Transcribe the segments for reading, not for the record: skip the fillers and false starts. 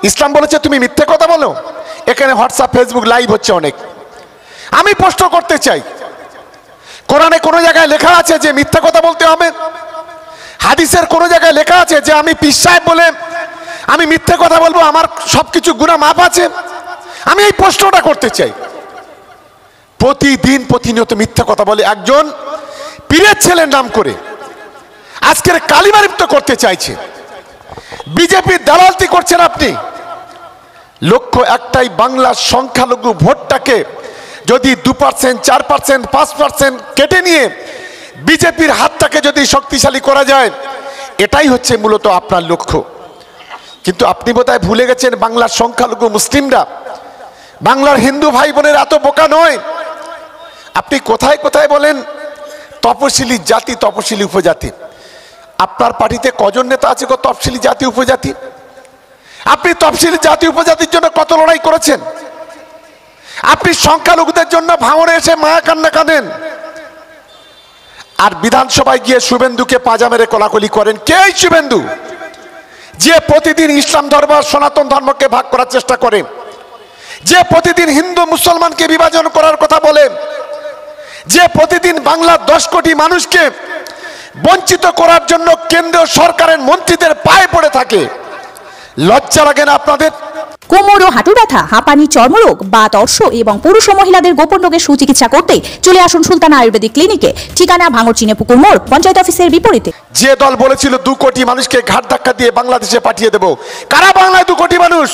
ইসলাম বলেছে তুমি মিথ্যে কথা বলো। এখানে হোয়াটসঅ্যাপ ফেসবুক লাইভ হচ্ছে অনেক। আমি প্রশ্ন করতে চাই, কোরআনে কোনো জায়গায় লেখা আছে যে মিথ্যা কথা বলতে হবে? হাদিসের কোনো জায়গায় লেখা আছে যে আমি পীর সাহেব বলে আমি মিথ্যে কথা বলবো, আমার সবকিছু গুনাহ মাফ আছে? আমি এই প্রশ্নটা করতে চাই। প্রতিদিন প্রতিনিয়ত মিথ্যা কথা বলে একজন পীরের ছেলের নাম করে আজকের কালিমা লিপ্ত করতে চাইছে। বিজেপির দালালতি করছেন আপনি। লক্ষ্য একটাই, বাংলার সংখ্যালঘু ভোটটাকে যদি 2%, 4%, 5% কেটে নিয়ে বিজেপির হাতটাকে যদি শক্তিশালী করা যায়, এটাই হচ্ছে মূলত আপনার লক্ষ্য। কিন্তু আপনি বোধহয় ভুলে গেছেন বাংলার সংখ্যালঘু মুসলিমরা, বাংলার হিন্দু ভাই বোনের এত বোকা নয়। আপনি কোথায় কোথায় বলেন তপশিলি জাতি, তপশিলি উপজাতি। আপনার পার্টিতে কজন নেতা আছে গো তফসিলি জাতি উপজাতি? আপনি তফসিলি জাতি উপজাতির জন্য কত লড়াই করেছেন? আপনি সংখ্যালঘুদের জন্য ভাঙড়ে এসে মায়া কান্না কাঁদেন, আর বিধানসভায় গিয়ে শুভেন্দুকে পাজা মেরে কোলাকুলি করেন। কে এই শুভেন্দু যে প্রতিদিন ইসলাম ধর্ম আর সনাতন ধর্মকে ভাগ করার চেষ্টা করে, যে প্রতিদিন হিন্দু মুসলমানকে বিভাজন করার কথা বলে, যে প্রতিদিন বাংলার 10 কোটি মানুষকে বঞ্চিত করার জন্য কেন্দ্রীয় সরকারের মন্ত্রীদের পায়ে পড়ে থাকে? লজ্জা লাগে না আপনাদের? কোমর ও হাঁটু ব্যথা, হাঁপানি, চর্মরোগ, বাত, অর্শ এবং পুরুষ ও মহিলাদের গোপন রোগের সুচিকিৎসা করতে চলে আসুন সুলতানা আয়ুর্বেদিক ক্লিনিকে। ঠিকানা ভাঙড় চিনেপুকুর মোড়, পঞ্চায়েত অফিসের বিপরীতে। যে দল বলেছিল 2 কোটি মানুষকে ঘাট ধাক্কা দিয়ে বাংলাদেশে পাঠিয়ে দেব, কারা বাংলায় 2 কোটি মানুষ?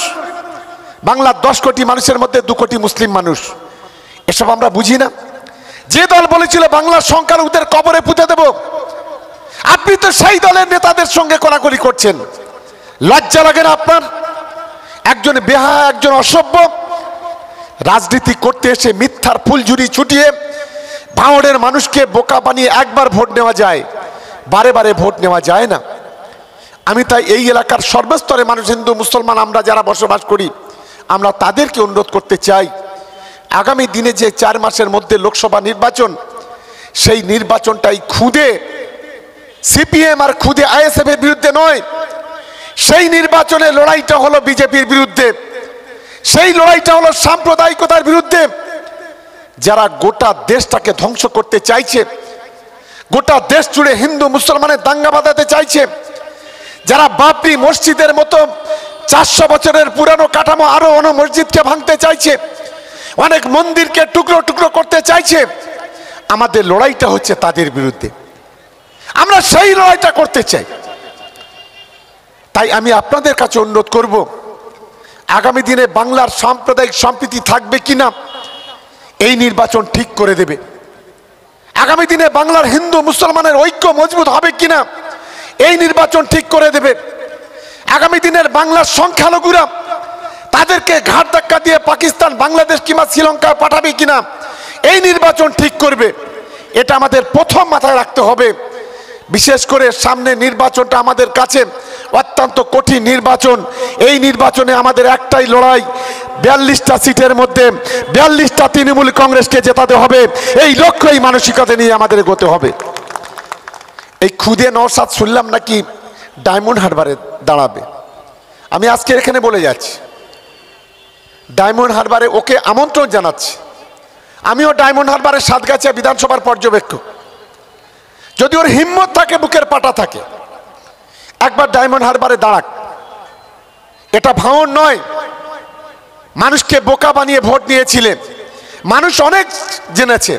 বাংলার 10 কোটি মানুষের মধ্যে 2 কোটি মুসলিম মানুষ। এসব আমরা বুঝি না? যে দল বলেছিল বাংলার সংখ্যালঘুদের কবরে পুঁতে দেব, আপনি তো সেই দলের নেতাদের সঙ্গে কোলাকুলি করছেন। লজ্জা লাগে না আপনার? একজন বেহায়া, একজন অসভ্য রাজনীতি করতে এসে মিথ্যার ফুলঝুরি ছুটিয়ে ভাঙড়ের মানুষকে বোকা বানিয়ে একবার ভোট নেওয়া যায়, বারে বারে ভোট নেওয়া যায় না। আমি তাই এই এলাকার সর্বস্তরে মানুষ, হিন্দু মুসলমান আমরা যারা বসবাস করি, আমরা তাদেরকে অনুরোধ করতে চাই, আগামী দিনে যে 4 মাসের মধ্যে লোকসভা নির্বাচন, সেই নির্বাচনটাই খুদে সিপিএম আর খুদে আইএসএফ এর বিরুদ্ধে নয়। সেই নির্বাচনের লড়াইটা হলো বিজেপির বিরুদ্ধে, সেই লড়াইটা হলো সাম্প্রদায়িকতার বিরুদ্ধে। যারা গোটা দেশটাকে ধ্বংস করতে চাইছে, গোটা দেশ জুড়ে হিন্দু মুসলমানের দাঙ্গা বাঁধাতে চাইছে, যারা বাবরি মসজিদের মতো 400 বছরের পুরানো কাঠামো আরো অনেক মসজিদকে ভাঙতে চাইছে, অনেক মন্দিরকে টুকরো টুকরো করতে চাইছে, আমাদের লড়াইটা হচ্ছে তাদের বিরুদ্ধে। আমরা সেই লড়াইটা করতে চাই। তাই আমি আপনাদের কাছে অনুরোধ করব, আগামী দিনে বাংলার সাম্প্রদায়িক সম্প্রীতি থাকবে কিনা এই নির্বাচন ঠিক করে দেবে। আগামী দিনে বাংলার হিন্দু মুসলমানের ঐক্য মজবুত হবে কিনা এই নির্বাচন ঠিক করে দেবে। আগামী দিনের বাংলার সংখ্যালঘুরা তাদেরকে ঘাট ধাক্কা দিয়ে পাকিস্তান, বাংলাদেশ কিংবা শ্রীলঙ্কা পাঠাবে কিনা এই নির্বাচন ঠিক করবে। এটা আমাদের প্রথম মাথায় রাখতে হবে। বিশেষ করে সামনে নির্বাচনটা আমাদের কাছে অত্যন্ত কঠিন নির্বাচন। এই নির্বাচনে আমাদের একটাই লড়াই, 42টা সিটের মধ্যে 42টা তৃণমূল কংগ্রেসকে জেতাতে হবে। এই লক্ষ্য, এই মানসিকতা নিয়ে আমাদের এগোতে হবে। এই খুদে নওশাদ শুনলাম নাকি ডায়মন্ড হারবারে দাঁড়াবে। আমি আজকে এখানে বলে যাচ্ছি, ডায়মন্ড হারবারে ওকে আমন্ত্রণ জানাচ্ছি। আমিও ডায়মন্ড হারবারের সাতগাছিয়া বিধানসভার পর্যবেক্ষক। যদি ওর হিম্মত থাকে, বুকের পাটা থাকে, একবার ডায়মন্ড হারবারে দাঁড়াক। এটা ভাঙড় নয়। মানুষকে বোকা বানিয়ে ভোট নিয়েছিলেন, মানুষ অনেক জেনেছে।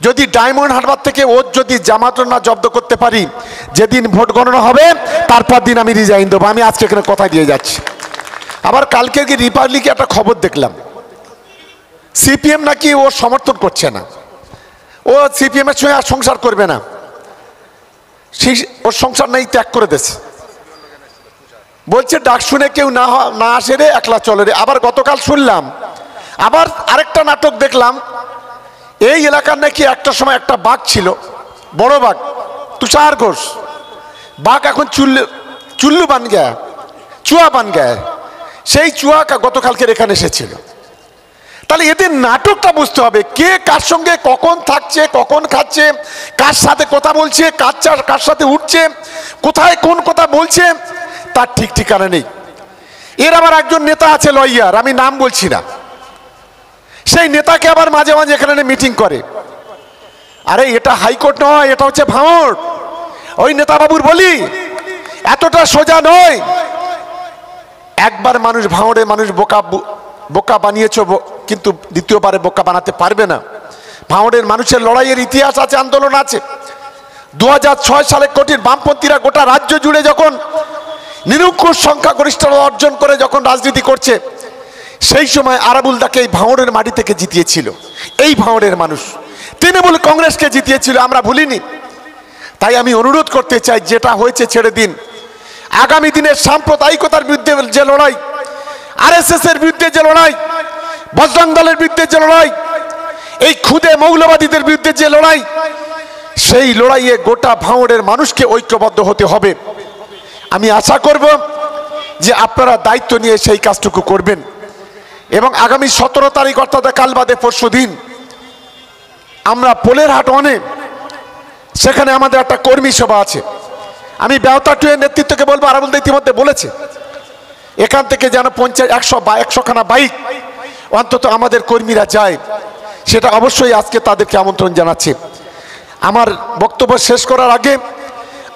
যদি ডায়মন্ড হারবার থেকে ওর যদি জামানত না জব্দ করতে পারি, যেদিন ভোট গণনা হবে তারপর দিন আমি রিজাইন দেবো। আমি আজকে এখানে কথা দিয়ে যাচ্ছি। আবার কালকে কি রিপাবলিকে একটা খবর দেখলাম, সিপিএম নাকি ওর সমর্থন করছে না, ও সিপিএম এর সঙ্গে আর সংসার করবে না, ওর সংসার নাই, ত্যাগ করে দিয়েছে। বলছে ডাক শুনে কেউ না আসে রে, একলা চলে রে। আবার গতকাল শুনলাম, আবার আরেকটা নাটক দেখলাম, এই এলাকার নাকি একটা সময় একটা বাঘ ছিল, বড় বাঘ, তুষার ঘোষ। বাঘ এখন চুল্লু বান গায়, চুয়া বান গায়। সেই চুয়া গতকালকের এখানে এসেছিল। তাহলে এদের নাটকটা বুঝতে হবে, কে কার সঙ্গে কখন থাকছে, কখন খাচ্ছে, কার সাথে কথা বলছে, কার সাথে উঠছে, কোথায় কোন কথা বলছে, তার ঠিক ঠিকানা নেই। এর আবার একজন নেতা আছে লয়ার, আমি নাম বলছি না, সেই নেতাকে আবার মাঝে মাঝে এখানে মিটিং করে। আরে এটা হাইকোর্ট নয়, এটা হচ্ছে ভাঙড়। ওই নেতা বাবুর বলি এতটা সোজা নয়। একবার মানুষ ভাঙড়ে মানুষ বোকা বানিয়েছ, কিন্তু দ্বিতীয়বারে বোকা বানাতে পারবে না। ভাঙড়ের মানুষের লড়াইয়ের ইতিহাস আছে, আন্দোলন আছে। 2006 সালে কোটির বামপন্থীরা গোটা রাজ্য জুড়ে যখন নিরঙ্কুশ সংখ্যাগরিষ্ঠতা অর্জন করে যখন রাজনীতি করছে, সেই সময় আরাবুলদাকে এই ভাঙড়ের মাটি থেকে জিতিয়েছিল এই ভাঙড়ের মানুষ। তৃণমূল কংগ্রেসকে জিতিয়েছিল, আমরা ভুলিনি। তাই আমি অনুরোধ করতে চাই, যেটা হয়েছে ছেড়ে দিন। আগামী দিনের সাম্প্রদায়িকতার বিরুদ্ধে যে লড়াই, আরএসএস এর বিরুদ্ধে যে লড়াই, বজরং দলের বিরুদ্ধে যে লড়াই, এই খুদে মৌলবাদীদের বিরুদ্ধে যে লড়াই, সেই লড়াইয়ে গোটা ভাঙড়ের মানুষকে ঐক্যবদ্ধ হতে হবে। আমি আশা করব যে আপনারা দায়িত্ব নিয়ে সেই কাজটুকু করবেন। এবং আগামী 17 তারিখ অর্থাৎ কাল বাদে পরশু দিন আমরা পোলের হাট অনে, সেখানে আমাদের একটা কর্মী সভা আছে। আমি বেওতা টুয়ের নেতৃত্বকে বলবো, আরাবুলদা ইতিমধ্যে বলেছে, এখান থেকে যেন 100 খানা বাইক অন্তত আমাদের কর্মীরা যায়, সেটা অবশ্যই আজকে তাদেরকে আমন্ত্রণ জানাচ্ছি। আমার বক্তব্য শেষ করার আগে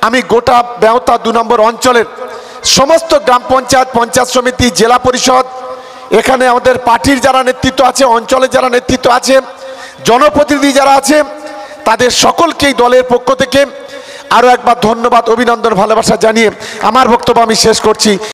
আমি গোটা বেওতা 2 নম্বর অঞ্চলের সমস্ত গ্রাম পঞ্চায়েত, পঞ্চায়েত সমিতি, জেলা পরিষদ, এখানে আমাদের পার্টির যারা নেতৃত্ব আছে, অঞ্চলের যারা নেতৃত্ব আছে, জনপ্রতিনিধি যারা আছে, তাদের সকলকেই দলের পক্ষ থেকে আরও একবার ধন্যবাদ, অভিনন্দন, ভালোবাসা জানিয়ে আমার বক্তব্য আমি শেষ করছি।